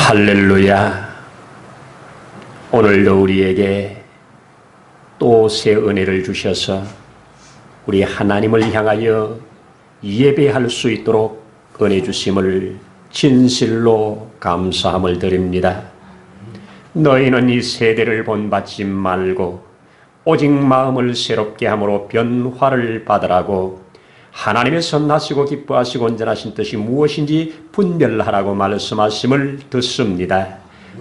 할렐루야. 오늘도 우리에게 또 새 은혜를 주셔서 우리 하나님을 향하여 예배할 수 있도록 은혜 주심을 진실로 감사함을 드립니다. 너희는 이 세대를 본받지 말고 오직 마음을 새롭게 함으로 변화를 받으라고 하나님의 선하시고 기뻐하시고 온전하신 뜻이 무엇인지 분별하라고 말씀하심을 듣습니다.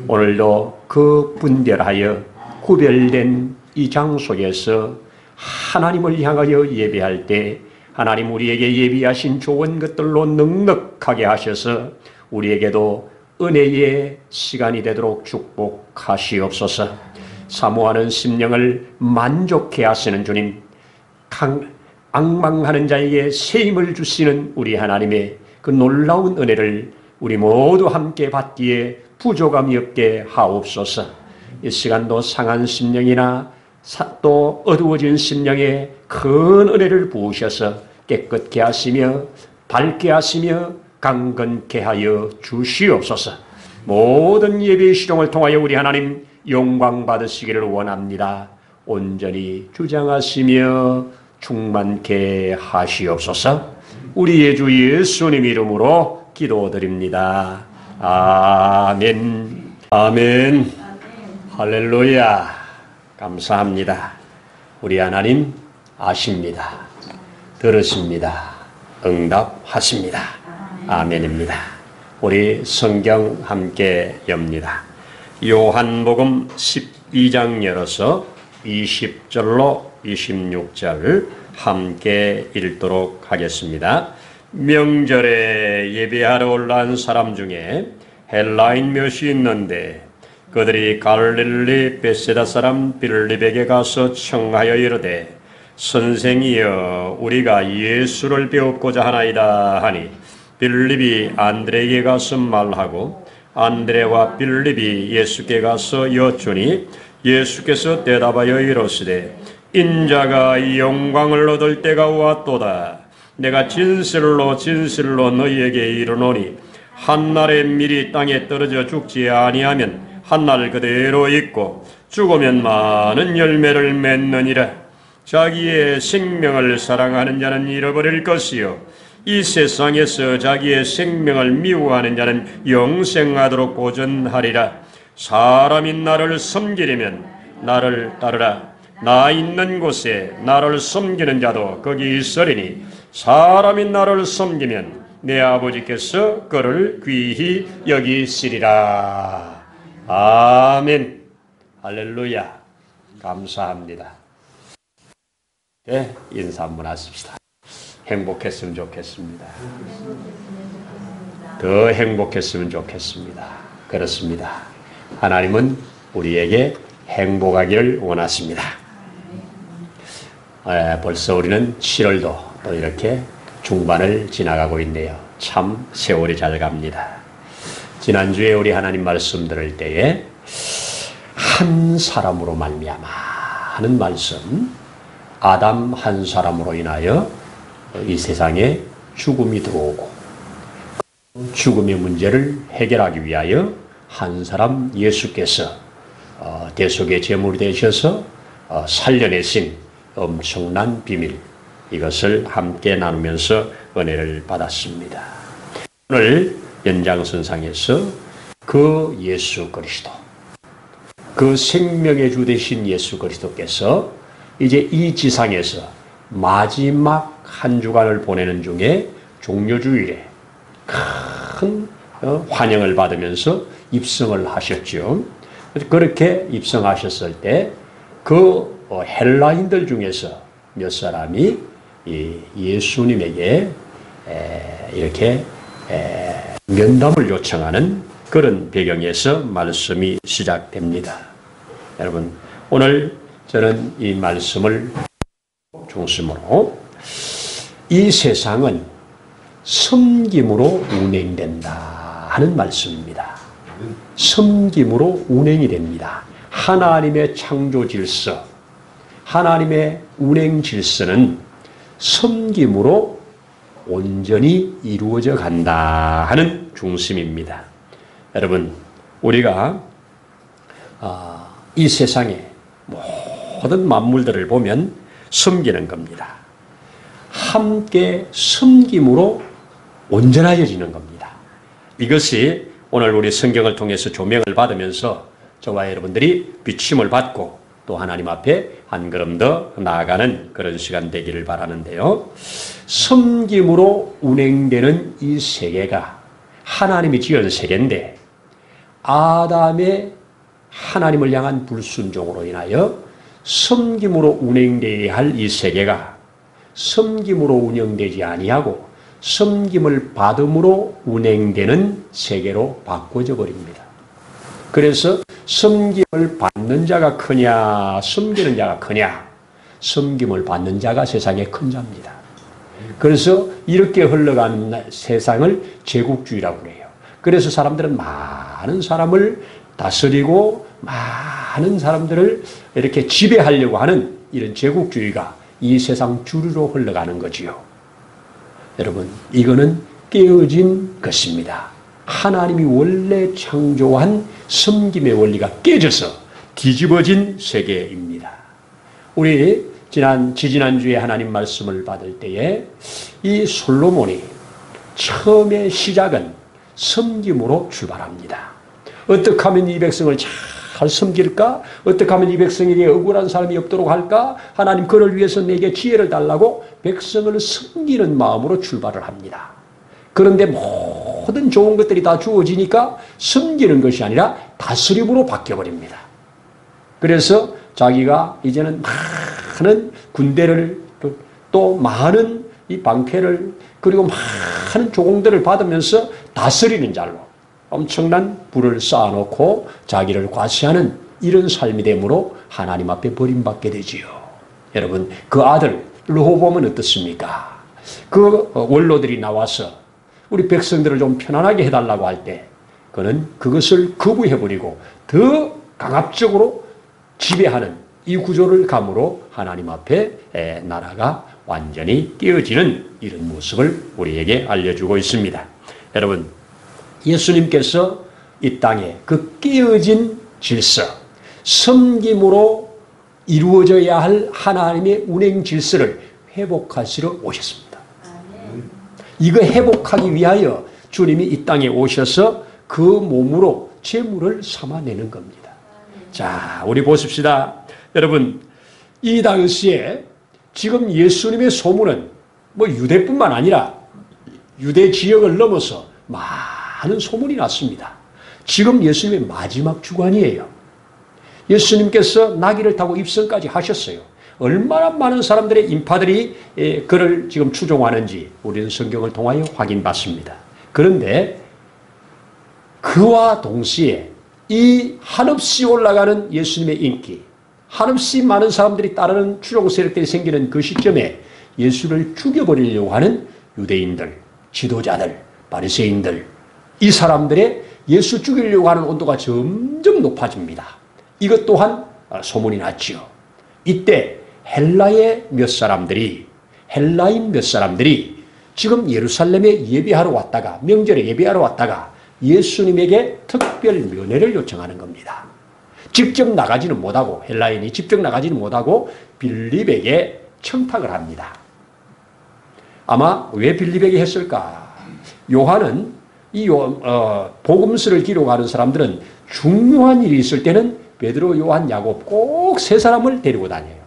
오늘도 그 분별하여 구별된 이 장소에서 하나님을 향하여 예배할 때 하나님 우리에게 예비하신 좋은 것들로 넉넉하게 하셔서 우리에게도 은혜의 시간이 되도록 축복하시옵소서. 사모하는 심령을 만족해 하시는 주님, 앙망하는 자에게 새 힘을 주시는 우리 하나님의 그 놀라운 은혜를 우리 모두 함께 받기에 부족함이 없게 하옵소서. 이 시간도 상한 심령이나 또 어두워진 심령에 큰 은혜를 부으셔서 깨끗게 하시며 밝게 하시며 강건케 하여 주시옵소서. 모든 예배의 시종을 통하여 우리 하나님 영광 받으시기를 원합니다. 온전히 주장하시며 충만케 하시옵소서. 우리의 주 예수님 이름으로 기도드립니다. 아멘. 아멘. 할렐루야. 감사합니다. 우리 하나님 아십니다. 들으십니다. 응답하십니다. 아멘입니다. 우리 성경 함께 엽니다. 요한복음 12장 열어서 20절로 26절 함께 읽도록 하겠습니다. 명절에 예배하러 올라온 사람 중에 헬라인 몇이 있는데 그들이 갈릴리 베세다 사람 빌립에게 가서 청하여 이르되 선생이여 우리가 예수를 배우고자 하나이다 하니 빌립이 안드레에게 가서 말하고 안드레와 빌립이 예수께 가서 여쭈니 예수께서 대답하여 이르시되 인자가 영광을 얻을 때가 왔도다. 내가 진실로 진실로 너희에게 이르노니 한날에 밀이 땅에 떨어져 죽지 아니하면 한날 그대로 있고 죽으면 많은 열매를 맺느니라. 자기의 생명을 사랑하는 자는 잃어버릴 것이요 이 세상에서 자기의 생명을 미워하는 자는 영생하도록 보존하리라. 사람이 나를 섬기려면 나를 따르라. 나 있는 곳에 나를 섬기는 자도 거기 있으리니 사람이 나를 섬기면 내 아버지께서 그를 귀히 여기시리라. 아멘. 할렐루야. 감사합니다. 네, 인사 한번 하십시다. 행복했으면 좋겠습니다. 더 행복했으면 좋겠습니다. 그렇습니다. 하나님은 우리에게 행복하기를 원하십니다. 벌써 우리는 7월도 또 이렇게 중반을 지나가고 있네요. 참 세월이 잘 갑니다. 지난주에 우리 하나님 말씀 들을 때에 한 사람으로 말미암아 하는 말씀, 아담 한 사람으로 인하여 이 세상에 죽음이 들어오고 죽음의 문제를 해결하기 위하여 한 사람 예수께서 대속의 제물이 되셔서 살려내신 엄청난 비밀, 이것을 함께 나누면서 은혜를 받았습니다. 오늘 연장선상에서 그 예수 그리스도, 그 생명의 주 되신 예수 그리스도께서 이제 이 지상에서 마지막 한 주간을 보내는 중에 종료주일에 큰 환영을 받으면서 입성을 하셨죠. 그렇게 입성하셨을 때 그 헬라인들 중에서 몇 사람이 예수님에게 이렇게 면담을 요청하는 그런 배경에서 말씀이 시작됩니다. 여러분, 오늘 저는 이 말씀을 중심으로 이 세상은 섬김으로 운행된다 하는 말씀입니다. 섬김으로 운행이 됩니다. 하나님의 창조 질서, 하나님의 운행 질서는 섬김으로 온전히 이루어져 간다 하는 중심입니다. 여러분, 우리가 이 세상의 모든 만물들을 보면 섬기는 겁니다. 함께 섬김으로 온전해지는 겁니다. 이것이 오늘 우리 성경을 통해서 조명을 받으면서 저와 여러분들이 비침을 받고 또 하나님 앞에 한 걸음 더 나아가는 그런 시간 되기를 바라는데요. 섬김으로 운행되는 이 세계가 하나님이 지은 세계인데 아담의 하나님을 향한 불순종으로 인하여 섬김으로 운행되어야 할 이 세계가 섬김으로 운영되지 아니하고 섬김을 받음으로 운행되는 세계로 바꿔져 버립니다. 그래서 섬김을 받는 자가 크냐 섬기는 자가 크냐, 섬김을 받는 자가 세상에 큰 자입니다. 그래서 이렇게 흘러가는 세상을 제국주의라고 해요. 그래서 사람들은 많은 사람을 다스리고 많은 사람들을 이렇게 지배하려고 하는 이런 제국주의가 이 세상 주류로 흘러가는 거지요. 여러분, 이거는 깨어진 것입니다. 하나님이 원래 창조한 섬김의 원리가 깨져서 뒤집어진 세계입니다. 우리 지지난주에 하나님 말씀을 받을 때에 이 솔로몬이 처음의 시작은 섬김으로 출발합니다. 어떻게 하면 이 백성을 잘 섬길까? 어떻게 하면 이 백성에게 억울한 사람이 없도록 할까? 하나님 그를 위해서 내게 지혜를 달라고 백성을 섬기는 마음으로 출발을 합니다. 그런데 모든 좋은 것들이 다 주어지니까 섬기는 것이 아니라 다스림으로 바뀌어버립니다. 그래서 자기가 이제는 많은 군대를 또 많은 이 방패를 그리고 많은 조공들을 받으면서 다스리는 자로 엄청난 부를 쌓아놓고 자기를 과시하는 이런 삶이 되므로 하나님 앞에 버림받게 되지요. 여러분, 그 아들 르호보암은 어떻습니까? 그 원로들이 나와서 우리 백성들을 좀 편안하게 해달라고 할 때 그는 그것을 거부해버리고 더 강압적으로 지배하는 이 구조를 감으로 하나님 앞에 나라가 완전히 깨어지는 이런 모습을 우리에게 알려주고 있습니다. 여러분, 예수님께서 이 땅에 그 깨어진 질서, 섬김으로 이루어져야 할 하나님의 운행 질서를 회복하시러 오셨습니다. 이거 회복하기 위하여 주님이 이 땅에 오셔서 그 몸으로 제물을 삼아내는 겁니다. 자, 우리 보십시다. 여러분, 이 당시에 지금 예수님의 소문은 뭐 유대뿐만 아니라 유대 지역을 넘어서 많은 소문이 났습니다. 지금 예수님의 마지막 주간이에요. 예수님께서 나귀를 타고 입성까지 하셨어요. 얼마나 많은 사람들의 인파들이 그를 지금 추종하는지 우리는 성경을 통하여 확인받습니다. 그런데 그와 동시에 이 한없이 올라가는 예수님의 인기, 한없이 많은 사람들이 따르는 추종 세력들이 생기는 그 시점에 예수를 죽여버리려고 하는 유대인들, 지도자들, 바리새인들, 이 사람들의 예수 죽이려고 하는 온도가 점점 높아집니다. 이것 또한 소문이 났지요. 이때 헬라인 몇 사람들이 지금 예루살렘에 예배하러 왔다가, 명절에 예배하러 왔다가 예수님에게 특별 면회를 요청하는 겁니다. 직접 나가지는 못하고, 헬라인이 직접 나가지는 못하고 빌립에게 청탁을 합니다. 아마 왜 빌립에게 했을까? 요한은 이 복음서를 기록하는 사람들은 중요한 일이 있을 때는 베드로, 요한, 야곱 꼭 세 사람을 데리고 다녀요.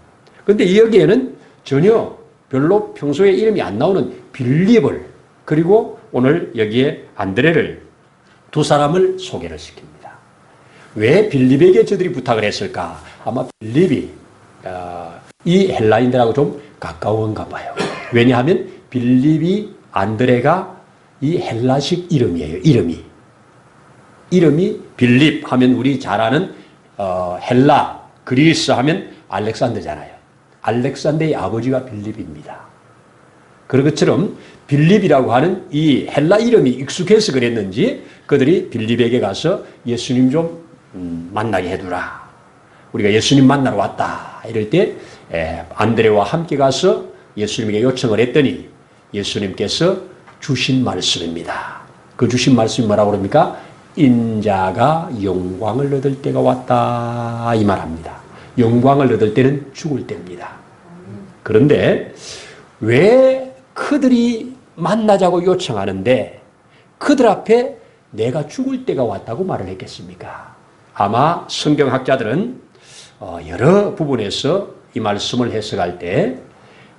그런데 여기에는 전혀 별로 평소에 이름이 안 나오는 빌립을, 그리고 오늘 여기에 안드레를 두 사람을 소개를 시킵니다. 왜 빌립에게 저들이 부탁을 했을까? 아마 빌립이 이 헬라인들하고 좀 가까운가 봐요. 왜냐하면 빌립이 안드레가 이 헬라식 이름이에요. 이름이 빌립 하면 우리 잘 아는 헬라, 그리스 하면 알렉산더잖아요. 알렉산더의 아버지가 빌립입니다. 그런 것처럼 빌립이라고 하는 이 헬라 이름이 익숙해서 그랬는지 그들이 빌립에게 가서 예수님 좀 만나게 해두라. 우리가 예수님 만나러 왔다. 이럴 때 안드레와 함께 가서 예수님에게 요청을 했더니 예수님께서 주신 말씀입니다. 그 주신 말씀이 뭐라고 그럽니까? 인자가 영광을 얻을 때가 왔다 이 말합니다. 영광을 얻을 때는 죽을 때입니다. 그런데 왜 그들이 만나자고 요청하는데 그들 앞에 내가 죽을 때가 왔다고 말을 했겠습니까? 아마 성경학자들은 여러 부분에서 이 말씀을 해석할 때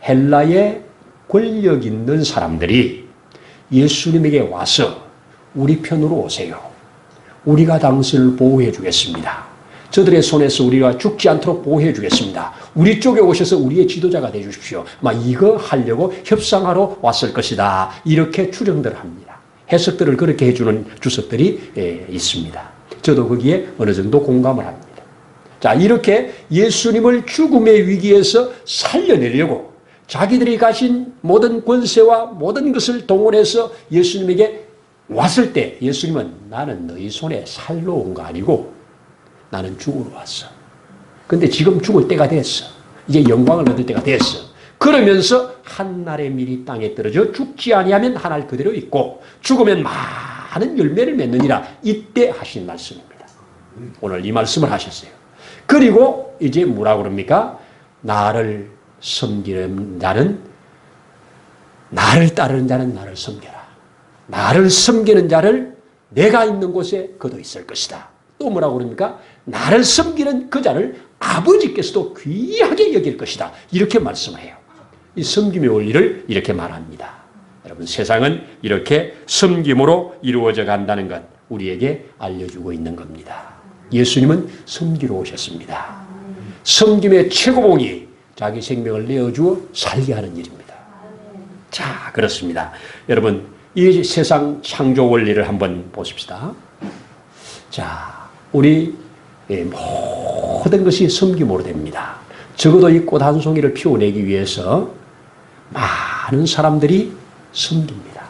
헬라의 권력 있는 사람들이 예수님에게 와서 우리 편으로 오세요. 우리가 당신을 보호해 주겠습니다. 저들의 손에서 우리가 죽지 않도록 보호해 주겠습니다. 우리 쪽에 오셔서 우리의 지도자가 돼 주십시오. 이거 하려고 협상하러 왔을 것이다. 이렇게 추정들 합니다. 해석들을 그렇게 해주는 주석들이 있습니다. 저도 거기에 어느 정도 공감을 합니다. 자, 이렇게 예수님을 죽음의 위기에서 살려내려고 자기들이 가진 모든 권세와 모든 것을 동원해서 예수님에게 왔을 때 예수님은 나는 너희 손에 살러 온 거 아니고 나는 죽으러 왔어. 근데 지금 죽을 때가 됐어. 이제 영광을 얻을 때가 됐어. 그러면서 한날의 밀이 땅에 떨어져 죽지 아니하면 한알 그대로 있고 죽으면 많은 열매를 맺느니라. 이때 하신 말씀입니다. 오늘 이 말씀을 하셨어요. 그리고 이제 뭐라고 그럽니까? 나를 섬기는 자는 나를 따르는 자는 나를 섬겨라. 나를 섬기는 자를 내가 있는 곳에 그도 있을 것이다. 또 뭐라고 그럽니까? 나를 섬기는 그 자를 아버지께서도 귀하게 여길 것이다. 이렇게 말씀해요. 이 섬김의 원리를 이렇게 말합니다. 여러분, 세상은 이렇게 섬김으로 이루어져 간다는 것 우리에게 알려주고 있는 겁니다. 예수님은 섬기러 오셨습니다. 섬김의 최고봉이 자기 생명을 내어주어 살게 하는 일입니다. 자, 그렇습니다. 여러분, 이 세상 창조 원리를 한번 보십시다. 자, 우리 모든 것이 섬김으로 됩니다. 적어도 이 꽃 한 송이를 피워내기 위해서 많은 사람들이 섬깁니다.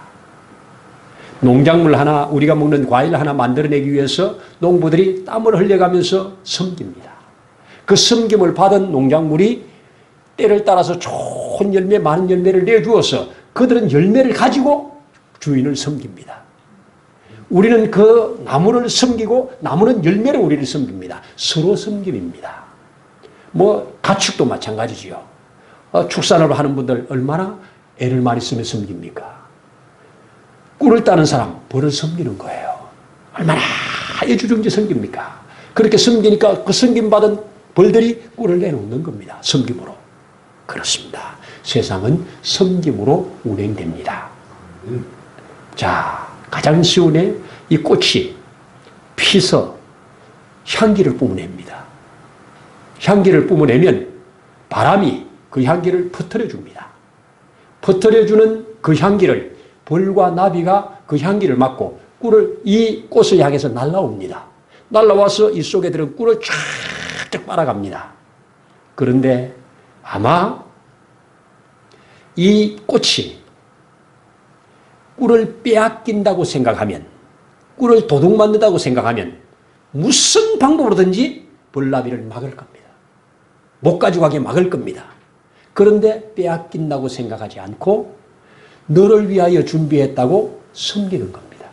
농작물 하나, 우리가 먹는 과일 하나 만들어내기 위해서 농부들이 땀을 흘려가면서 섬깁니다. 그 섬김을 받은 농작물이 때를 따라서 좋은 열매, 많은 열매를 내주어서 그들은 열매를 가지고 주인을 섬깁니다. 우리는 그 나무를 섬기고 나무는 열매로 우리를 섬깁니다. 서로 섬김입니다. 가축도 마찬가지지요. 축산을 하는 분들 얼마나 애를 많이 쓰며 섬깁니까? 꿀을 따는 사람 벌을 섬기는 거예요. 얼마나 애주중지 섬깁니까? 그렇게 섬기니까 그 섬김받은 벌들이 꿀을 내놓는 겁니다. 섬김으로. 그렇습니다. 세상은 섬김으로 운행됩니다. 자, 가장 쉬운에 이 꽃이 피서 향기를 뿜어냅니다. 향기를 뿜어내면 바람이 그 향기를 퍼뜨려 줍니다. 퍼뜨려주는 그 향기를 벌과 나비가 그 향기를 맡고 이 꽃을 향해서 날아옵니다. 날아와서 이 속에 들은 꿀을 쫙쫙 빨아갑니다. 그런데 아마 이 꽃이 꿀을 빼앗긴다고 생각하면, 꿀을 도둑맞는다고 생각하면 무슨 방법으로든지 벌나비를 막을 겁니다. 못 가져가게 막을 겁니다. 그런데 빼앗긴다고 생각하지 않고 너를 위하여 준비했다고 섬기는 겁니다.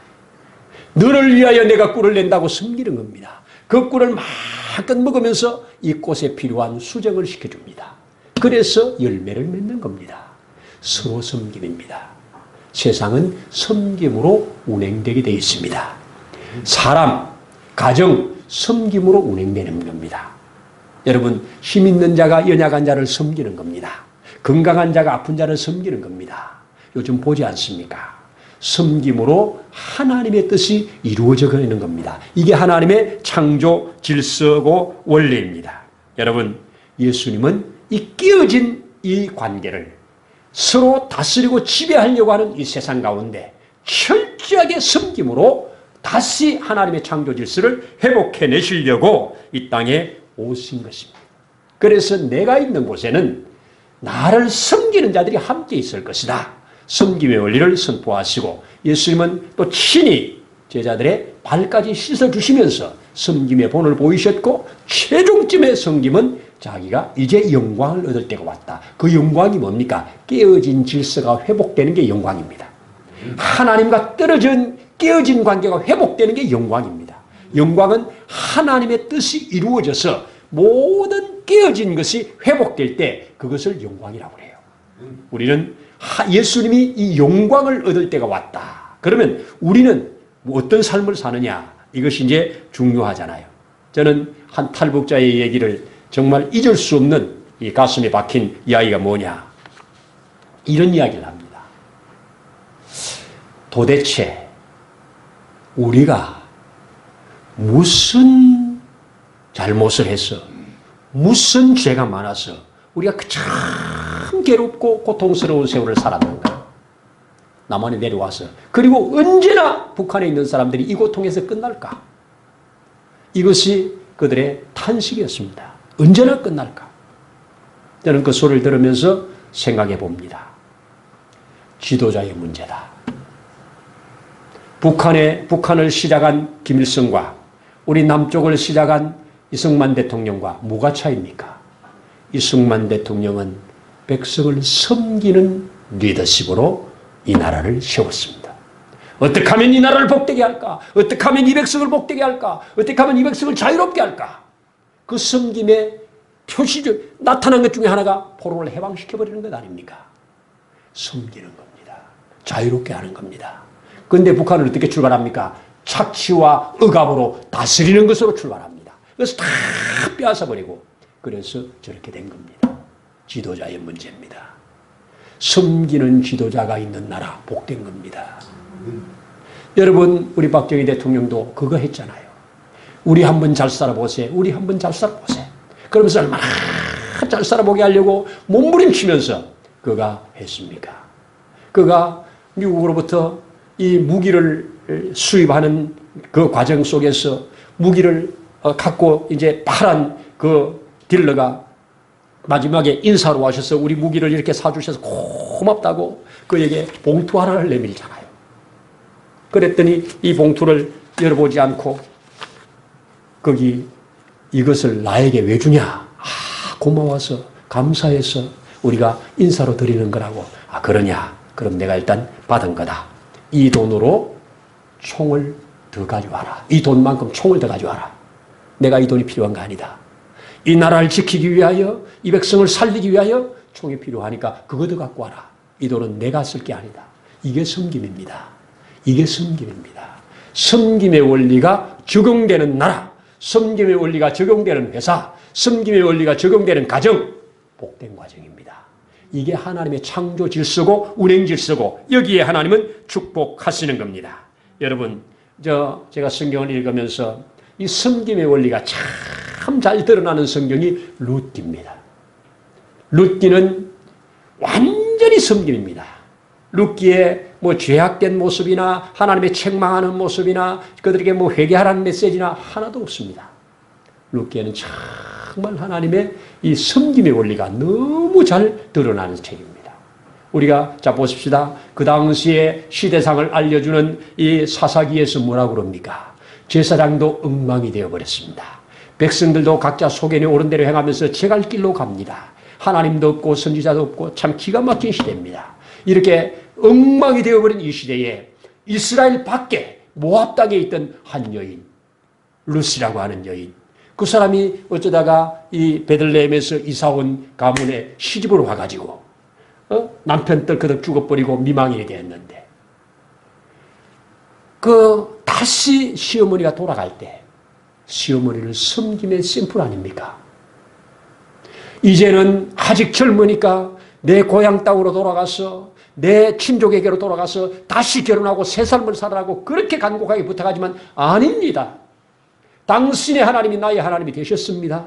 너를 위하여 내가 꿀을 낸다고 섬기는 겁니다. 그 꿀을 마음껏 먹으면서 이 꽃에 필요한 수정을 시켜줍니다. 그래서 열매를 맺는 겁니다. 서로 섬김입니다. 세상은 섬김으로 운행되게 되어 있습니다. 사람, 가정, 섬김으로 운행되는 겁니다. 여러분, 힘 있는 자가 연약한 자를 섬기는 겁니다. 건강한 자가 아픈 자를 섬기는 겁니다. 요즘 보지 않습니까? 섬김으로 하나님의 뜻이 이루어져 가는 겁니다. 이게 하나님의 창조 질서고 원리입니다. 여러분, 예수님은 이 끼어진 이 관계를 서로 다스리고 지배하려고 하는 이 세상 가운데 철저하게 섬김으로 다시 하나님의 창조 질서를 회복해내시려고 이 땅에 오신 것입니다. 그래서 내가 있는 곳에는 나를 섬기는 자들이 함께 있을 것이다. 섬김의 원리를 선포하시고 예수님은 또 친히 제자들의 발까지 씻어주시면서 섬김의 본을 보이셨고 최종점의 섬김은 자기가 이제 영광을 얻을 때가 왔다. 그 영광이 뭡니까? 깨어진 질서가 회복되는 게 영광입니다. 하나님과 떨어진 깨어진 관계가 회복되는 게 영광입니다. 영광은 하나님의 뜻이 이루어져서 모든 깨어진 것이 회복될 때 그것을 영광이라고 해요. 우리는 예수님이 이 영광을 얻을 때가 왔다. 그러면 우리는 어떤 삶을 사느냐, 이것이 이제 중요하잖아요. 저는 한 탈북자의 얘기를 정말 잊을 수 없는 이 가슴에 박힌 이야기가 뭐냐, 이런 이야기를 합니다. 도대체 우리가 무슨 잘못을 해서, 무슨 죄가 많아서 우리가 참 괴롭고 고통스러운 세월을 살았는가? 남한에 내려와서. 그리고 언제나 북한에 있는 사람들이 이 고통에서 끝날까? 이것이 그들의 탄식이었습니다. 언제나 끝날까? 저는 그 소리를 들으면서 생각해 봅니다. 지도자의 문제다. 북한을 시작한 김일성과 우리 남쪽을 시작한 이승만 대통령과 뭐가 차이입니까? 이승만 대통령은 백성을 섬기는 리더십으로 이 나라를 세웠습니다. 어떻게 하면 이 나라를 복되게 할까? 어떻게 하면 이 백성을 복되게 할까? 어떻게 하면 이 백성을 자유롭게 할까? 그 섬김의 표시적 나타난 것 중에 하나가 포로를 해방시켜버리는 것 아닙니까? 섬기는 겁니다. 자유롭게 하는 겁니다. 그런데 북한은 어떻게 출발합니까? 착취와 억압으로 다스리는 것으로 출발합니다. 그래서 다 빼앗아버리고, 그래서 저렇게 된 겁니다. 지도자의 문제입니다. 섬기는 지도자가 있는 나라 복된 겁니다. 여러분, 우리 박정희 대통령도 그거 했잖아요. 우리 한번 잘 살아보세요. 우리 한번 잘 살아보세요. 그러면서 얼마나 잘 살아보게 하려고 몸부림치면서 그가 했습니까? 그가 미국으로부터 이 무기를 수입하는 그 과정 속에서 무기를 갖고 이제 파란 그 딜러가 마지막에 인사로 와셔서 우리 무기를 이렇게 사주셔서 고맙다고 그에게 봉투 하나를 내밀잖아요. 그랬더니 이 봉투를 열어보지 않고 거기 이것을 나에게 왜 주냐? 아, 고마워서 감사해서 우리가 인사로 드리는 거라고. 아, 그러냐? 그럼 내가 일단 받은 거다. 이 돈으로 총을 더 가져와라. 이 돈만큼 총을 더 가져와라. 내가 이 돈이 필요한 거 아니다. 이 나라를 지키기 위하여, 이 백성을 살리기 위하여 총이 필요하니까 그거 더 갖고 와라. 이 돈은 내가 쓸 게 아니다. 이게 섬김입니다. 이게 섬김입니다. 섬김의 원리가 적용되는 나라, 섬김의 원리가 적용되는 회사, 섬김의 원리가 적용되는 가정, 복된 과정입니다. 이게 하나님의 창조 질서고 운행 질서고 여기에 하나님은 축복하시는 겁니다. 여러분, 제가 성경을 읽으면서 이 섬김의 원리가 참 잘 드러나는 성경이 룻기입니다. 룻기는 완전히 섬김입니다. 룻기에 뭐 죄악된 모습이나 하나님의 책망하는 모습이나 그들에게 뭐 회개하라는 메시지나 하나도 없습니다. 룻기에는 정말 하나님의 이 섬김의 원리가 너무 잘 드러나는 책입니다. 우리가 자 보십시다. 그 당시에 시대상을 알려주는 이 사사기에서 뭐라고 그럽니까? 제사장도 엉망이 되어버렸습니다. 백성들도 각자 소견에 오른 대로 행하면서 제갈 길로 갑니다. 하나님도 없고 선지자도 없고 참 기가 막힌 시대입니다. 이렇게 엉망이 되어버린 이 시대에 이스라엘 밖에 모압 땅에 있던 한 여인, 룻이라고 하는 여인, 그 사람이 어쩌다가 이 베들레헴에서 이사온 가문에 시집으로 와가지고 남편 떨거덕 죽어버리고 미망인이 되었는데 그 다시 시어머니가 돌아갈 때 시어머니를 섬김의 샘플 아닙니까? 이제는 아직 젊으니까 내 고향 땅으로 돌아가서 내 친족에게로 돌아가서 다시 결혼하고 새 삶을 살아라고 그렇게 간곡하게 부탁하지만 아닙니다. 당신의 하나님이 나의 하나님이 되셨습니다.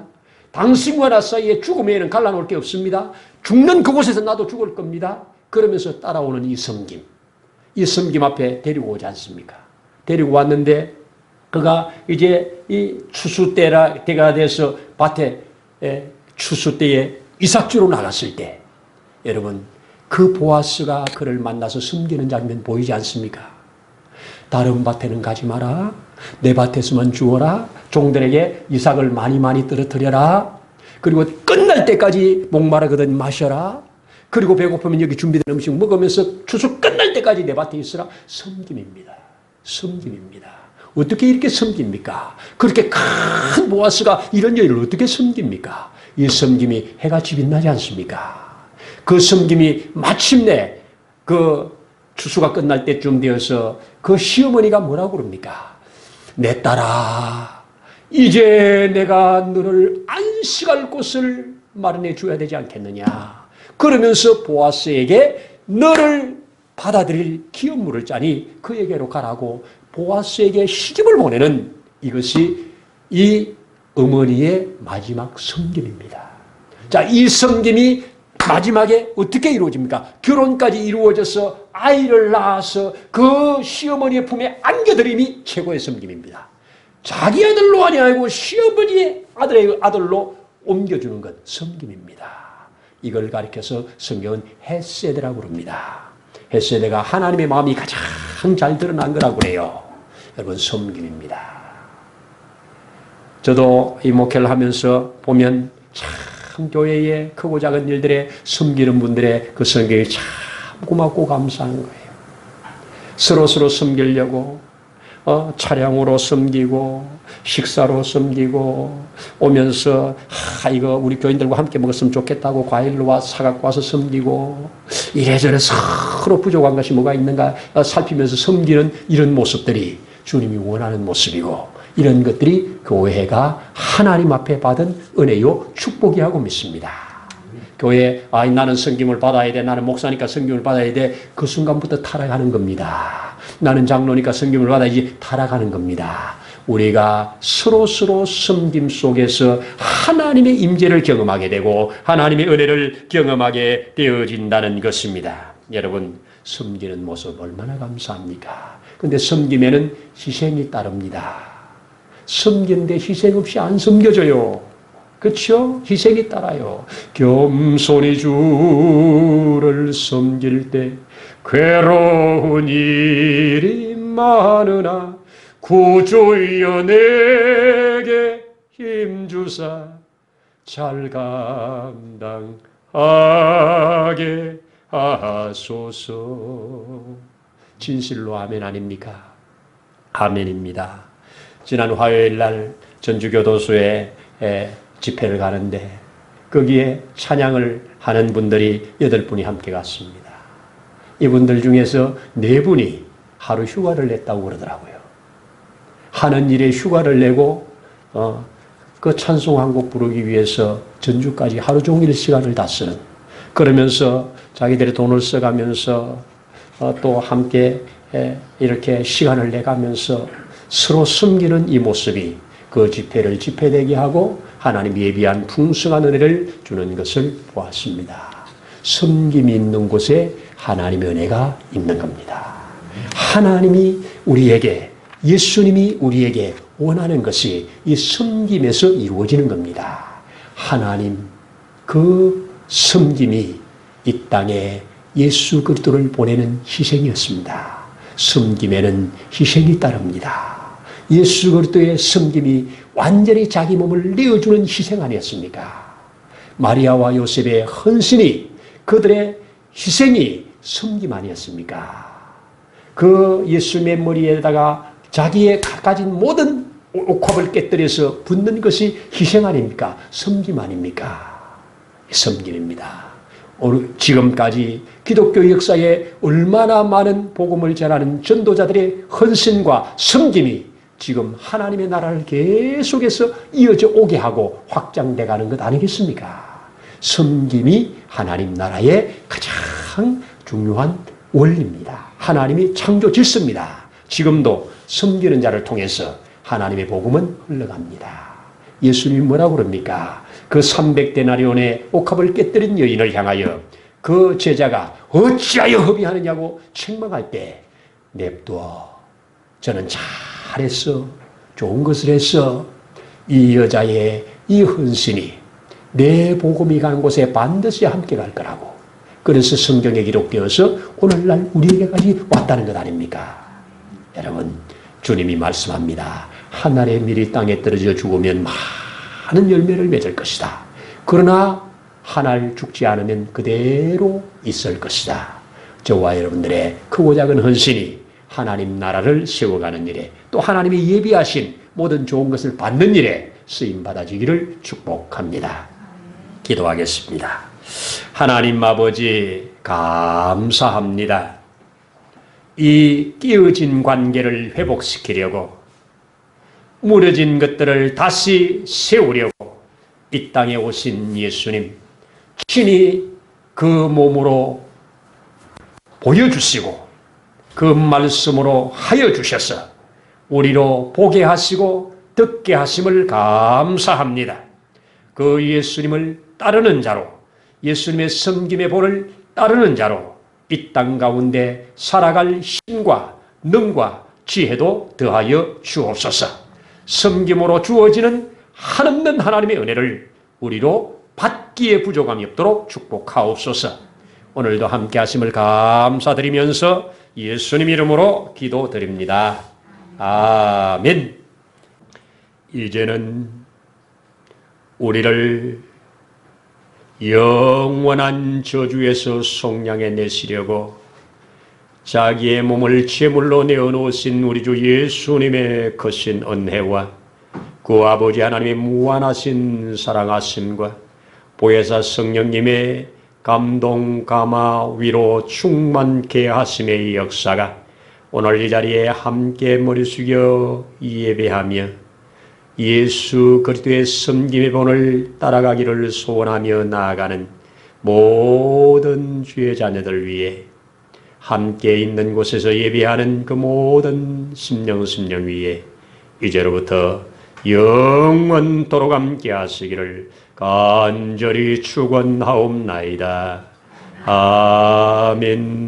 당신과 나 사이에 죽음에는 갈라놓을 게 없습니다. 죽는 그곳에서 나도 죽을 겁니다. 그러면서 따라오는 이 섬김. 이 섬김 앞에 데리고 오지 않습니까? 데리고 왔는데 그가 이제 이 추수 때가 돼서 밭에 추수 때에 이삭주로 나갔을 때 여러분 그 보아스가 그를 만나서 섬기는 장면 보이지 않습니까? 다른 밭에는 가지 마라. 내 밭에서만 주어라. 종들에게 이삭을 많이 떨어뜨려라. 그리고 끝날 때까지 목마르거든 마셔라. 그리고 배고프면 여기 준비된 음식 먹으면서 추수 끝날 때까지 내 밭에 있으라. 섬김입니다. 섬김입니다. 어떻게 이렇게 섬깁니까? 그렇게 큰 보아스가 이런 여인을 어떻게 섬깁니까? 이 섬김이 해같이 빛나지 않습니까? 그 섬김이 마침내 그 추수가 끝날 때쯤 되어서 그 시어머니가 뭐라고 그럽니까? 내 딸아, 이제 내가 너를 안식할 곳을 마련해 줘야 되지 않겠느냐. 그러면서 보아스에게 너를 받아들일 기업물을 짜니 그에게로 가라고 보아스에게 시집을 보내는 이것이 이 어머니의 마지막 섬김입니다. 자, 이 섬김이 마지막에 어떻게 이루어집니까? 결혼까지 이루어져서 아이를 낳아서 그 시어머니의 품에 안겨드림이 최고의 섬김입니다. 자기 아들로 아니하고 시어머니의 아들로 옮겨주는 것, 섬김입니다. 이걸 가리켜서 성경은 헤세드라고 부릅니다. 헤세드가 하나님의 마음이 가장 잘 드러난 거라고 그래요. 여러분, 섬김입니다. 저도 이 목회를 하면서 보면 참 교회의 크고 작은 일들에 섬기는 분들의 그 성경이 참 고맙고 감사한 거예요. 서로 섬기려고 차량으로 섬기고 식사로 섬기고 오면서 이거 우리 교인들과 함께 먹었으면 좋겠다고 과일로 사갖고 와서 섬기고 이래저래 서로 부족한 것이 뭐가 있는가 살피면서 섬기는 이런 모습들이 주님이 원하는 모습이고 이런 것들이 교회가 하나님 앞에 받은 은혜요 축복이라고 믿습니다. 교회 나는 섬김을 받아야 돼. 나는 목사니까 섬김을 받아야 돼. 그 순간부터 타락하는 겁니다. 나는 장로니까 섬김을 받아야지 타락하는 겁니다. 우리가 서로 섬김 속에서 하나님의 임재를 경험하게 되고 하나님의 은혜를 경험하게 되어진다는 것입니다. 여러분, 섬기는 모습 얼마나 감사합니까? 근데 섬김에는 희생이 따릅니다. 섬기는데 희생 없이 안 섬겨져요. 그렇죠? 희생이 따라요. 겸손히 주를 섬길 때 괴로운 일이 많으나 구주여 내게 힘주사 잘 감당하게 하소서. 진실로 아멘 아닙니까? 아멘입니다. 지난 화요일 날 전주교도소에 집회를 가는데 거기에 찬양을 하는 분들이 8분이 함께 갔습니다. 이분들 중에서 4분이 하루 휴가를 냈다고 그러더라고요. 하는 일에 휴가를 내고 그 찬송 한 곡 부르기 위해서 전주까지 하루 종일 시간을 다 쓰는, 그러면서 자기들의 돈을 써가면서 또 함께 이렇게 시간을 내가면서 서로 섬기는 이 모습이 그 집회를 집회되게 하고 하나님 예비한 풍성한 은혜를 주는 것을 보았습니다. 섬김이 있는 곳에 하나님의 은혜가 있는 겁니다. 하나님이 우리에게, 예수님이 우리에게 원하는 것이 이 섬김에서 이루어지는 겁니다. 하나님 그 섬김이 이 땅에 예수 그리스도를 보내는 희생이었습니다. 섬김에는 희생이 따릅니다. 예수 그리스도의 섬김이 완전히 자기 몸을 내어주는 희생 아니었습니까? 마리아와 요셉의 헌신이, 그들의 희생이 섬김 아니었습니까? 그 예수님의 머리에다가 자기의 가진 모든 옥합을 깨뜨려서 붓는 것이 희생 아닙니까? 섬김 아닙니까? 섬김입니다. 지금까지 기독교 역사에 얼마나 많은 복음을 전하는 전도자들의 헌신과 섬김이 지금 하나님의 나라를 계속해서 이어져 오게 하고 확장돼 가는 것 아니겠습니까? 섬김이 하나님 나라의 가장 중요한 원리입니다. 하나님이 창조 질서입니다. 지금도 섬기는 자를 통해서 하나님의 복음은 흘러갑니다. 예수님이 뭐라고 그럽니까? 그 300데나리온의 옥합을 깨뜨린 여인을 향하여 그 제자가 어찌하여 허비하느냐고 책망할 때, 냅두어, 저는 잘했어, 좋은 것을 했어, 이 여자의 이 헌신이 내 복음이 간 곳에 반드시 함께 갈 거라고. 그래서 성경에 기록되어서 오늘날 우리에게까지 왔다는 것 아닙니까? 여러분, 주님이 말씀합니다. 하늘의 밀이 땅에 떨어져 죽으면 많은 열매를 맺을 것이다. 그러나 하늘 죽지 않으면 그대로 있을 것이다. 저와 여러분들의 크고 작은 헌신이 하나님 나라를 세워가는 일에 또 하나님이 예비하신 모든 좋은 것을 받는 일에 쓰임받아지기를 축복합니다. 기도하겠습니다. 하나님 아버지 감사합니다. 이 깨어진 관계를 회복시키려고 무너진 것들을 다시 세우려고 이 땅에 오신 예수님 친히 그 몸으로 보여주시고 그 말씀으로 하여 주셔서 우리로 보게 하시고 듣게 하심을 감사합니다. 그 예수님을 따르는 자로 예수님의 섬김의 본을 따르는 자로 이 땅 가운데 살아갈 힘과 능과 지혜도 더하여 주옵소서. 섬김으로 주어지는 한없는 하나님의 은혜를 우리로 받기에 부족함이 없도록 축복하옵소서. 오늘도 함께 하심을 감사드리면서 예수님 이름으로 기도드립니다. 아멘. 이제는 우리를 영원한 저주에서 속량해 내시려고 자기의 몸을 제물로 내어놓으신 우리 주 예수님의 크신 은혜와 그 아버지 하나님의 무한하신 사랑하심과 보혜사 성령님의 감동, 감화, 위로 충만케 하심의 역사가 오늘 이 자리에 함께 머리 숙여 예배하며 예수 그리스도의 섬김의 본을 따라가기를 소원하며 나아가는 모든 주의 자녀들 위해 함께 있는 곳에서 예배하는 그 모든 심령 위에 이제로부터 영원토록 함께 하시기를 간절히 축원하옵나이다. 아멘.